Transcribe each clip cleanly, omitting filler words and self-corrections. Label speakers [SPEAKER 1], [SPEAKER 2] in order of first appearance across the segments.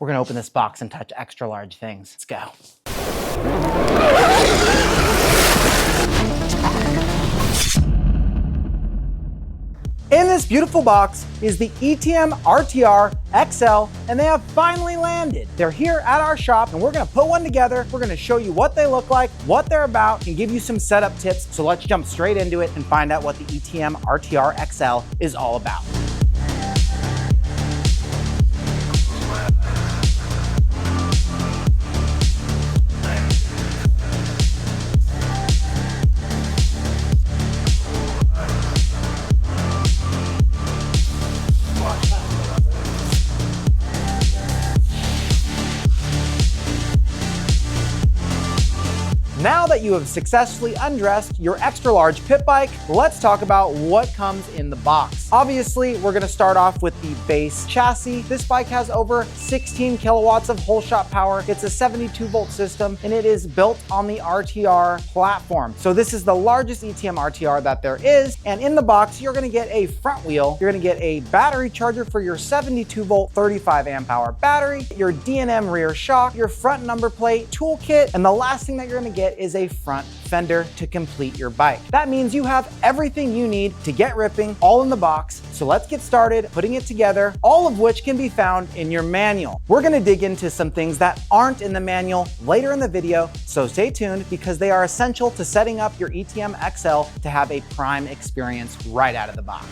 [SPEAKER 1] We're gonna open this box and touch extra large things. Let's go. In this beautiful box is the ETM RTR XL, and they have finally landed. They're here at our shop, and we're gonna put one together. We're gonna show you what they look like, what they're about, and give you some setup tips. So let's jump straight into it and find out what the ETM RTR XL is all about. Now that you have successfully undressed your extra large pit bike, let's talk about what comes in the box. Obviously, we're gonna start off with the base chassis. This bike has over 16 kilowatts of whole shot power. It's a 72-volt system, and it is built on the RTR platform. So this is the largest ETM RTR that there is. And in the box, you're gonna get a front wheel. You're gonna get a battery charger for your 72-volt, 35 amp hour battery, your D&M rear shock, your front number plate, toolkit, and the last thing that you're gonna get is a front fender to complete your bike. That means you have everything you need to get ripping all in the box. So let's get started putting it together, all of which can be found in your manual. We're gonna dig into some things that aren't in the manual later in the video, so stay tuned because they are essential to setting up your ETM XL to have a prime experience right out of the box.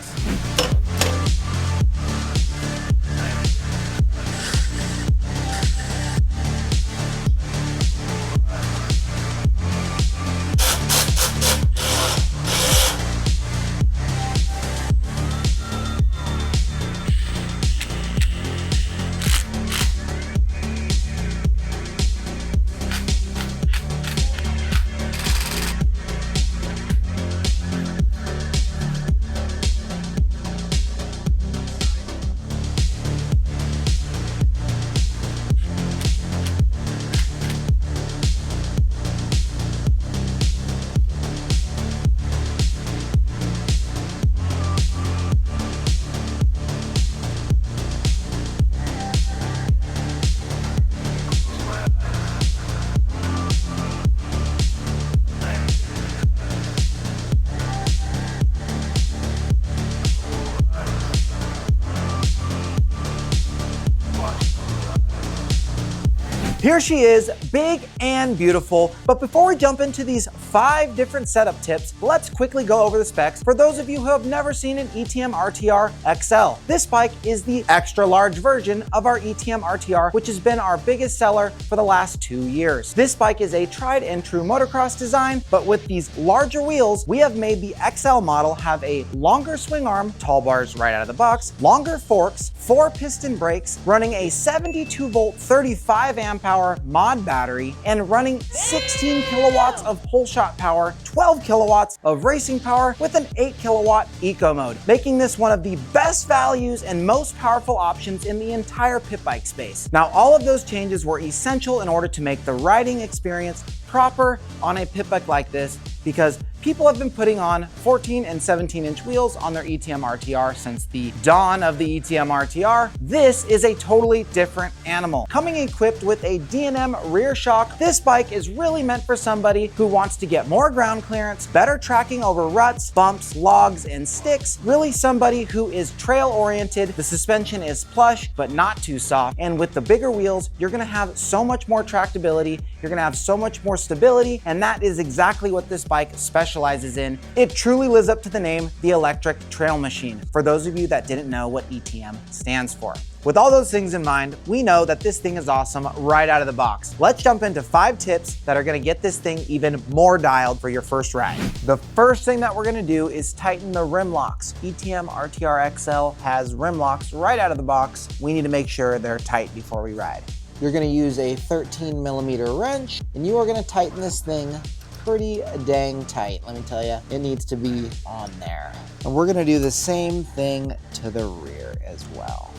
[SPEAKER 1] Here she is, big and beautiful. But before we jump into these 5 different setup tips, let's quickly go over the specs for those of you who have never seen an ETM RTR XL. This bike is the extra large version of our ETM RTR, which has been our biggest seller for the last 2 years. This bike is a tried and true motocross design, but with these larger wheels, we have made the XL model have a longer swing arm, tall bars right out of the box, longer forks, 4 piston brakes, running a 72-volt, 35 amp hour mod battery, and running 16 kilowatts of whole shot power, 12 kilowatts of racing power with an 8 kilowatt eco mode, making this one of the best values and most powerful options in the entire pit bike space. Now, all of those changes were essential in order to make the riding experience proper on a pit bike like this, because people have been putting on 14 and 17-inch wheels on their ETM RTR since the dawn of the ETM RTR. This is a totally different animal. Coming equipped with a D&M rear shock, this bike is really meant for somebody who wants to get more ground clearance, better tracking over ruts, bumps, logs, and sticks. Really somebody who is trail oriented. The suspension is plush, but not too soft. And with the bigger wheels, you're gonna have so much more tractability. You're gonna have so much more stability. And that is exactly what this bike specializes in. It truly lives up to the name, the electric trail machine, for those of you that didn't know what ETM stands for. With all those things in mind, we know that this thing is awesome right out of the box. Let's jump into 5 tips that are gonna get this thing even more dialed for your first ride. The first thing that we're gonna do is tighten the rim locks. ETM RTR XL has rim locks right out of the box. We need to make sure they're tight before we ride. You're gonna use a 13mm wrench, and you are gonna tighten this thing pretty dang tight. Let me tell you, it needs to be on there. And we're gonna do the same thing to the rear as well.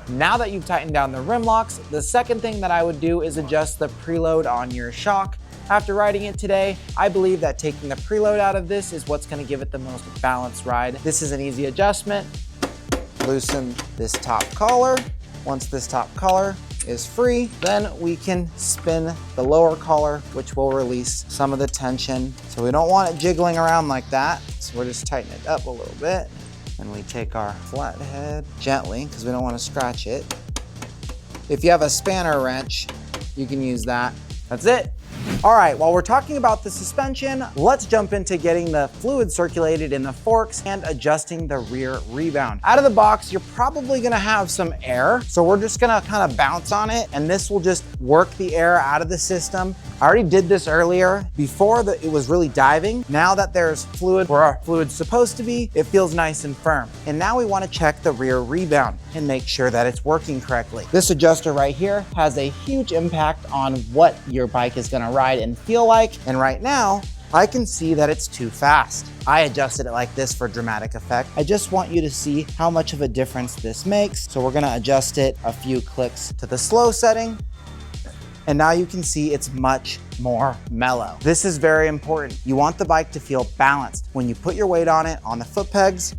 [SPEAKER 1] Now that you've tightened down the rim locks, the second thing that I would do is adjust the preload on your shock. After riding it today, I believe that taking the preload out of this is what's gonna give it the most balanced ride. This is an easy adjustment. Loosen this top collar. Once this top collar is free. Then we can spin the lower collar, which will release some of the tension. So we don't want it jiggling around like that. So we're just tightening it up a little bit. And we take our flathead gently, because we don't want to scratch it. If you have a spanner wrench, you can use that. That's it. All right, while we're talking about the suspension, let's jump into getting the fluid circulated in the forks and adjusting the rear rebound. Out of the box, you're probably gonna have some air, so we're just gonna kind of bounce on it, and this will just work the air out of the system. I already did this earlier before it was really diving. Now that there's fluid where our fluid's supposed to be, it feels nice and firm. And now we wanna check the rear rebound and make sure that it's working correctly. This adjuster right here has a huge impact on what your bike is gonna ride and feel like. And right now, I can see that it's too fast. I adjusted it like this for dramatic effect. I just want you to see how much of a difference this makes. So we're gonna adjust it a few clicks to the slow setting. And now you can see it's much more mellow. This is very important. You want the bike to feel balanced. When you put your weight on it on the foot pegs,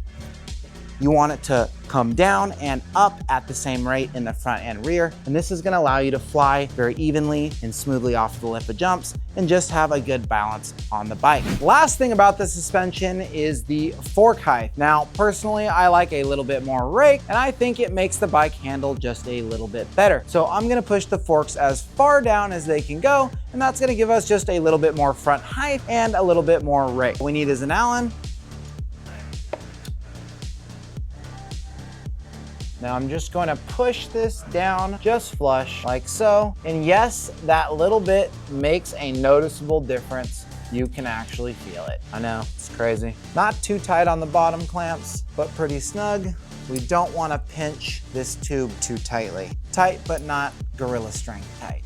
[SPEAKER 1] you want it to come down and up at the same rate in the front and rear. And this is gonna allow you to fly very evenly and smoothly off the lip of jumps and just have a good balance on the bike. Last thing about the suspension is the fork height. Now, personally, I like a little bit more rake, and I think it makes the bike handle just a little bit better. So I'm gonna push the forks as far down as they can go, and that's gonna give us just a little bit more front height and a little bit more rake. What we need is an Allen. Now I'm just going to push this down just flush like so. And yes, that little bit makes a noticeable difference. You can actually feel it. I know, it's crazy. Not too tight on the bottom clamps, but pretty snug. We don't want to pinch this tube too tightly. Tight, but not gorilla strength tight.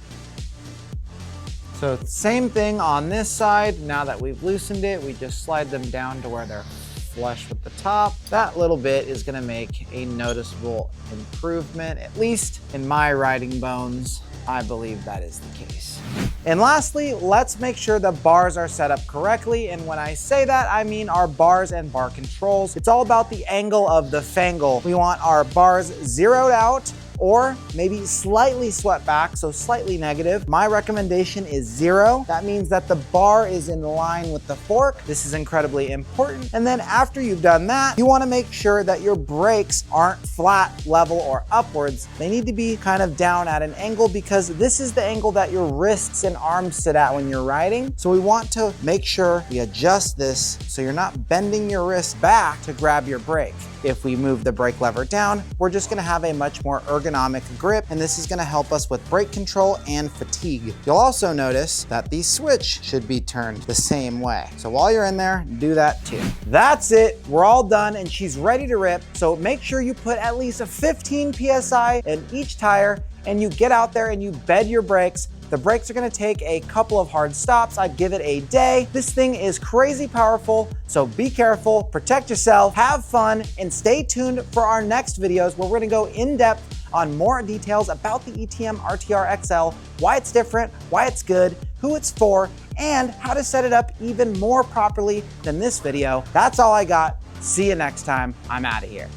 [SPEAKER 1] So same thing on this side. Now that we've loosened it, we just slide them down to where they're flush with the top. That little bit is gonna make a noticeable improvement, at least in my riding bones. I believe that is the case. And lastly, let's make sure the bars are set up correctly. And when I say that, I mean our bars and bar controls. It's all about the angle of the fangle. We want our bars zeroed out, or maybe slightly swept back, so slightly negative. My recommendation is 0. That means that the bar is in line with the fork. This is incredibly important. And then after you've done that, you wanna make sure that your brakes aren't flat, level, or upwards. They need to be kind of down at an angle, because this is the angle that your wrists and arms sit at when you're riding. So we want to make sure we adjust this so you're not bending your wrist back to grab your brake. If we move the brake lever down, we're just gonna have a much more ergonomic grip, and this is gonna help us with brake control and fatigue. You'll also notice that the switch should be turned the same way. So while you're in there, do that too. That's it, we're all done, and she's ready to rip. So make sure you put at least a 15 PSI in each tire, and you get out there and you bed your brakes. The brakes are gonna take a couple of hard stops. I'd give it a day. This thing is crazy powerful, so be careful, protect yourself, have fun, and stay tuned for our next videos where we're gonna go in depth on more details about the ETM RTR XL, why it's different, why it's good, who it's for, and how to set it up even more properly than this video. That's all I got. See you next time. I'm out of here.